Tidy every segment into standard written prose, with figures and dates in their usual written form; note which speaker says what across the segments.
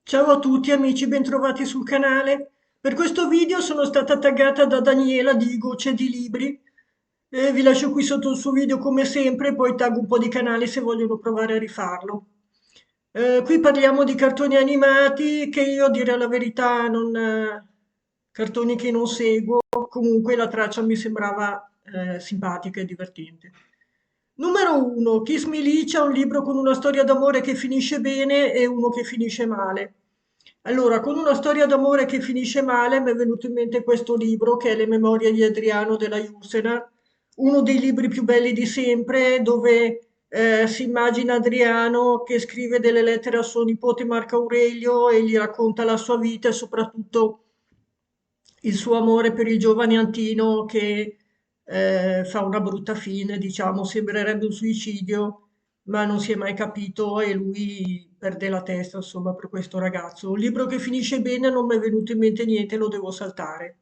Speaker 1: Ciao a tutti amici, bentrovati sul canale. Per questo video sono stata taggata da Daniela di Gocce di Libri. Vi lascio qui sotto il suo video come sempre, poi taggo un po' di canali se vogliono provare a rifarlo. Qui parliamo di cartoni animati che io, a dire la verità, non, cartoni che non seguo. Comunque la traccia mi sembrava simpatica e divertente. Numero 1, Kiss Me Licia, un libro con una storia d'amore che finisce bene e uno che finisce male. Allora, con una storia d'amore che finisce male mi è venuto in mente questo libro che è Le memorie di Adriano della Jussena, uno dei libri più belli di sempre, dove si immagina Adriano che scrive delle lettere a suo nipote Marco Aurelio e gli racconta la sua vita e soprattutto il suo amore per il giovane Antino che fa una brutta fine, diciamo, sembrerebbe un suicidio, ma non si è mai capito e lui perde la testa, insomma, per questo ragazzo. Un libro che finisce bene, non mi è venuto in mente niente, lo devo saltare.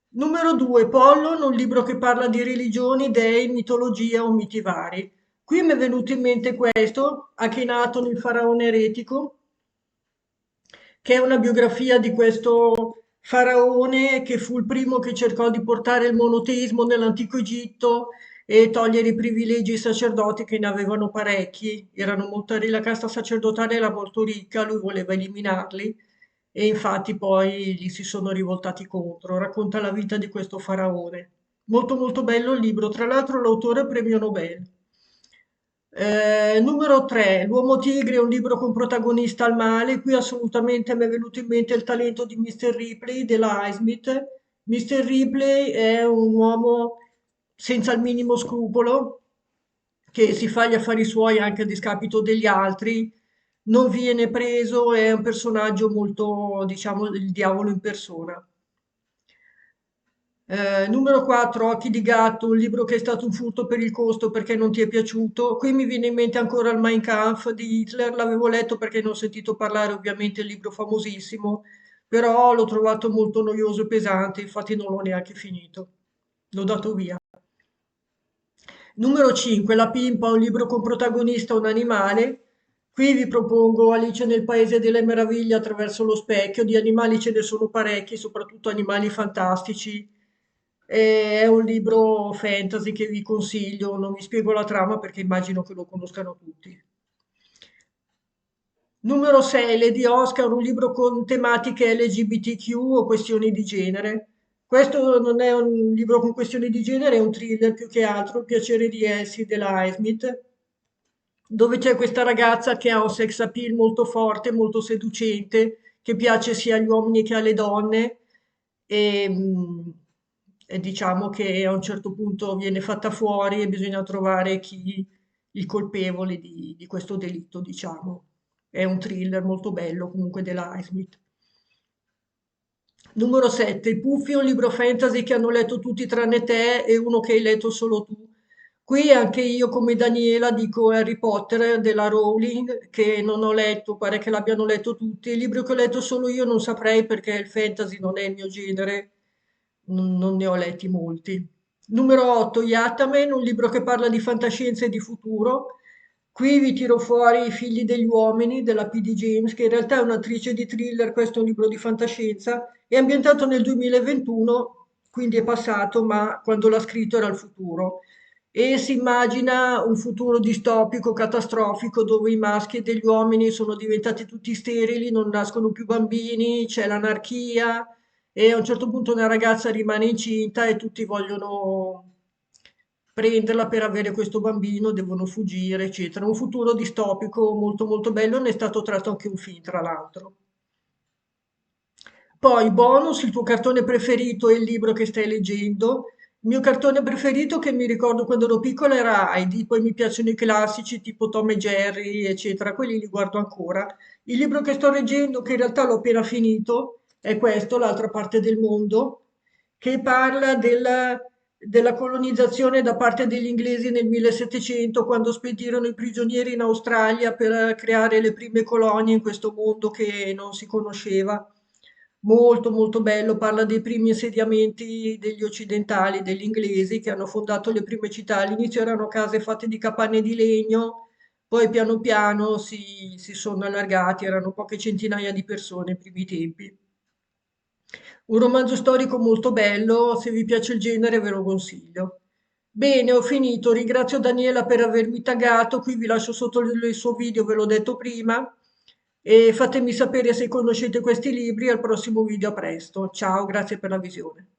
Speaker 1: Numero 2, Pollon, un libro che parla di religioni, dei, mitologia o miti vari. Qui mi è venuto in mente questo, Akhenaton, il faraone eretico, che è una biografia di questo faraone che fu il primo che cercò di portare il monoteismo nell'antico Egitto e togliere i privilegi ai sacerdoti che ne avevano parecchi. La casta sacerdotale era molto ricca, lui voleva eliminarli e infatti poi gli si sono rivoltati contro. Racconta la vita di questo faraone. Molto molto bello il libro, tra l'altro l'autore è premio Nobel. Numero 3, L'uomo tigre è un libro con protagonista al male. Qui assolutamente mi è venuto in mente il talento di Mr. Ripley della Highsmith. Mr. Ripley è un uomo senza il minimo scrupolo, che si fa gli affari suoi anche a discapito degli altri, non viene preso, è un personaggio molto, diciamo, il diavolo in persona. Numero 4, Occhi di gatto, un libro che è stato un furto per il costo perché non ti è piaciuto. Qui mi viene in mente ancora il Mein Kampf di Hitler, l'avevo letto perché ne ho sentito parlare, ovviamente è un libro famosissimo, però l'ho trovato molto noioso e pesante, infatti non l'ho neanche finito. L'ho dato via. Numero 5, La Pimpa, un libro con protagonista un animale. Qui vi propongo Alice nel Paese delle Meraviglie attraverso lo specchio. Di animali ce ne sono parecchi, soprattutto animali fantastici. È un libro fantasy che vi consiglio, non vi spiego la trama perché immagino che lo conoscano tutti. Numero 6, Lady Oscar, un libro con tematiche LGBTQ o questioni di genere. Questo non è un libro con questioni di genere, è un thriller più che altro, Il piacere di Elsie della Highsmith, dove c'è questa ragazza che ha un sex appeal molto forte, molto seducente, che piace sia agli uomini che alle donne e, e diciamo che a un certo punto viene fatta fuori e bisogna trovare il colpevole di questo delitto, diciamo. È un thriller molto bello comunque della Highsmith. Numero 7, I Puffi, un libro fantasy che hanno letto tutti tranne te e uno che hai letto solo tu. Qui anche io, come Daniela, dico Harry Potter della Rowling, che non ho letto, pare che l'abbiano letto tutti. Il libro che ho letto solo io non saprei perché il fantasy non è il mio genere, non ne ho letti molti. Numero 8, Yatamen, un libro che parla di fantascienza e di futuro. Qui vi tiro fuori I figli degli uomini della P.D. James, che in realtà è un'attrice di thriller, questo è un libro di fantascienza, è ambientato nel 2021, quindi è passato, ma quando l'ha scritto era il futuro. E si immagina un futuro distopico, catastrofico, dove i maschi degli uomini sono diventati tutti sterili, non nascono più bambini, c'è l'anarchia e a un certo punto una ragazza rimane incinta e tutti vogliono prenderla per avere questo bambino, devono fuggire, eccetera. Un futuro distopico molto molto bello, ne è stato tratto anche un film, tra l'altro. Poi, bonus, il tuo cartone preferito e il libro che stai leggendo. Il mio cartone preferito che mi ricordo quando ero piccola era Heidi, poi mi piacciono i classici tipo Tom e Jerry, eccetera, quelli li guardo ancora. Il libro che sto leggendo, che in realtà l'ho appena finito, è questo, L'altra parte del mondo, che parla della colonizzazione da parte degli inglesi nel 1700, quando spedirono i prigionieri in Australia per creare le prime colonie in questo mondo che non si conosceva. Molto molto bello, parla dei primi insediamenti degli occidentali, degli inglesi che hanno fondato le prime città. All'inizio erano case fatte di capanne di legno, Poi piano piano si sono allargati, erano poche centinaia di persone ai primi tempi. Un romanzo storico molto bello, se vi piace il genere ve lo consiglio. Bene, ho finito. Ringrazio Daniela per avermi taggato. Qui vi lascio sotto il suo video, ve l'ho detto prima. E fatemi sapere se conoscete questi libri. Al prossimo video, a presto. Ciao, grazie per la visione.